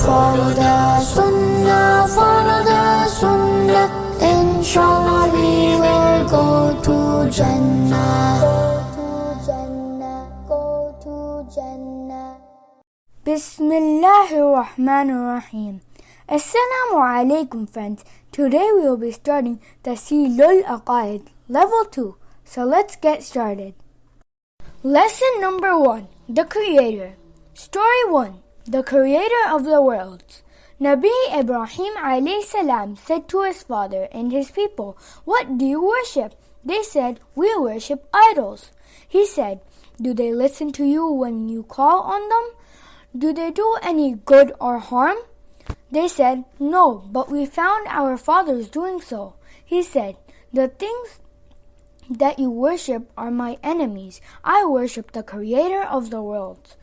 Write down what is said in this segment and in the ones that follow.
Follow the Sunnah, follow the Sunnah. Inshallah we will go to Jannah. Go to Jannah. Bismillahirrahmanirrahim. Assalamualaikum friends. Today we will be starting Tas-heel Aqaid level 2. So let's get started. Lesson number 1. The Creator. Story 1. The Creator of the worlds. Nabi Ibrahim alayhi salam said to his father and his people, "What do you worship?" They said, "We worship idols." He said, "Do they listen to you when you call on them? Do they do any good or harm?" They said, "No, but we found our fathers doing so." He said, "The things that you worship are my enemies. I worship the Creator of the worlds.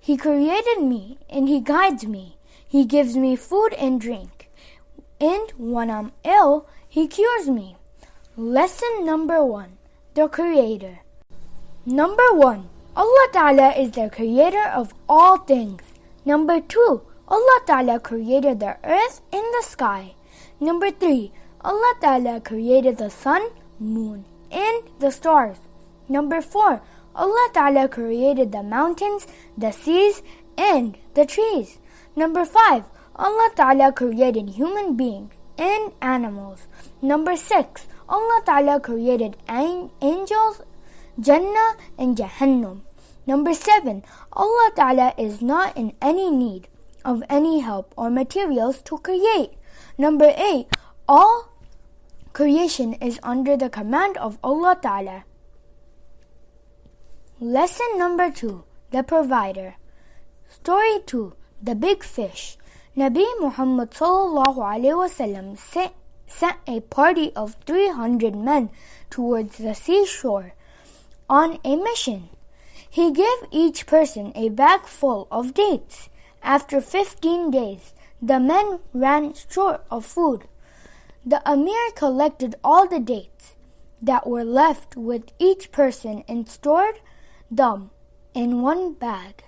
He created me and He guides me. He gives me food and drink. And when I'm ill, He cures me." Lesson number 1. The Creator. Number 1. Allah Ta'ala is the Creator of all things. Number 2. Allah Ta'ala created the earth and the sky. Number 3. Allah Ta'ala created the sun, moon, and the stars. Number 4. Allah Ta'ala created the mountains, the seas, and the trees. Number 5. Allah Ta'ala created human beings and animals. Number 6. Allah Ta'ala created angels, Jannah and Jahannam. Number 7. Allah Ta'ala is not in any need of any help or materials to create. Number 8. All creation is under the command of Allah Ta'ala. Lesson number 2. The Provider. Story 2. The Big Fish. Nabi Muhammad sent a party of 300 men towards the seashore on a mission. He gave each person a bag full of dates. After 15 days, the men ran short of food. The Amir collected all the dates that were left with each person and stored them in one bag.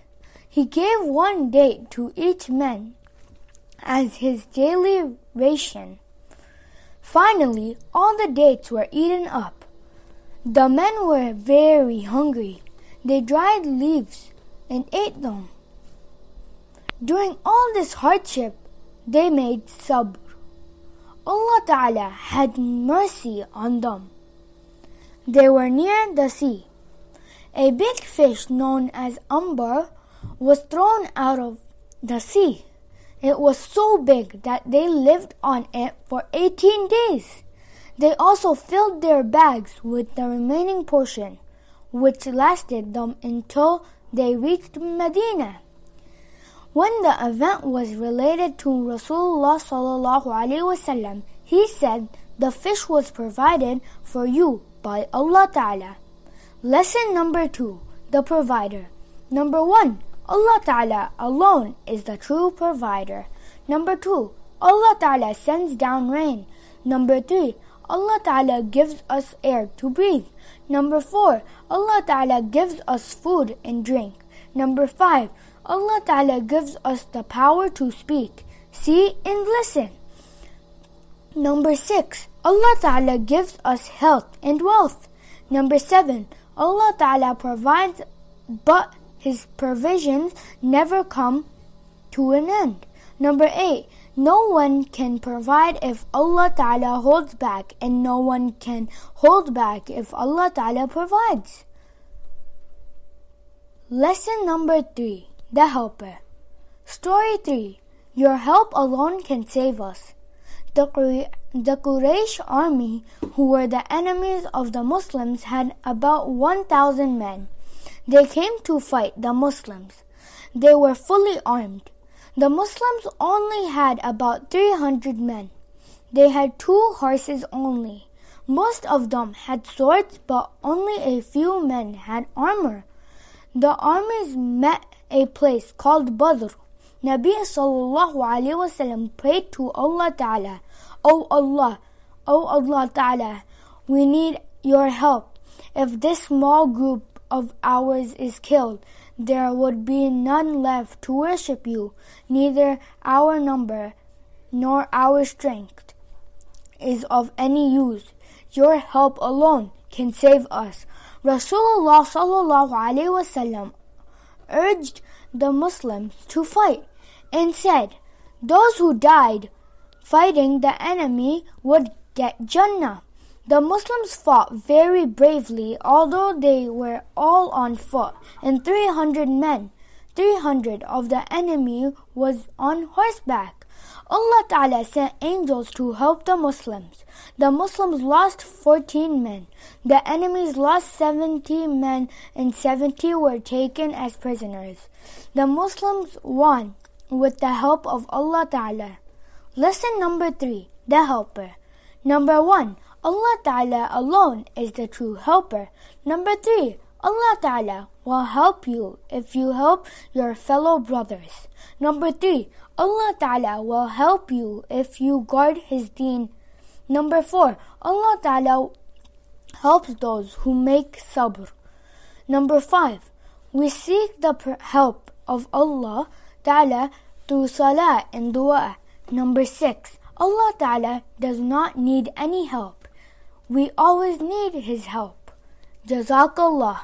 He gave one date to each man as his daily ration. Finally, all the dates were eaten up. The men were very hungry. They dried leaves and ate them. During all this hardship, they made sabr. Allah Ta'ala had mercy on them. They were near the sea. A big fish known as umber was thrown out of the sea. It was so big that they lived on it for 18 days. They also filled their bags with the remaining portion, which lasted them until they reached Medina. When the event was related to Rasulullah sallallahu alaihi wasallam, he said, "The fish was provided for you by Allah Ta'ala." Lesson number 2. The Provider. Number 1. Allah Ta'ala alone is the true provider. Number 2. Allah Ta'ala sends down rain. Number 3. Allah Ta'ala gives us air to breathe. Number 4. Allah Ta'ala gives us food and drink. Number 5. Allah Ta'ala gives us the power to speak, see and listen. Number 6. Allah Ta'ala gives us health and wealth. Number 7. Allah Ta'ala provides, but His provisions never come to an end. Number 8. No one can provide if Allah Ta'ala holds back, and no one can hold back if Allah Ta'ala provides. Lesson number 3. The Helper. Story 3. Your help alone can save us. The Quraysh army, who were the enemies of the Muslims, had about 1,000 men. They came to fight the Muslims. They were fully armed. The Muslims only had about 300 men. They had 2 horses only. Most of them had swords, but only a few men had armor. The armies met a place called Badr. Nabi sallallahu alaihi wasallam prayed to Allah Ta'ala, "O Allah Ta'ala, we need your help. If this small group of ours is killed, there would be none left to worship you. Neither our number nor our strength is of any use. Your help alone can save us. Rasulullah sallallahu alaihi wasallam urged the Muslims to fight and said, those who died fighting the enemy would get Jannah. The Muslims fought very bravely, although they were all on foot, and 300 men. 300 of the enemy was on horseback. Allah Ta'ala sent angels to help the Muslims. The Muslims lost 14 men. The enemies lost 70 men, and 70 were taken as prisoners. The Muslims won with the help of Allah Ta'ala. Lesson number 3, the helper. Number 1, Allah Ta'ala alone is the true helper. Number 3, Allah Ta'ala will help you if you help your fellow brothers. Number 3, Allah Ta'ala will help you if you guard His deen. Number 4, Allah Ta'ala helps those who make sabr. Number 5, we seek the help of Allah Ta'ala through salah and dua. Number 6, Allah Ta'ala does not need any help. We always need His help. Jazakallah.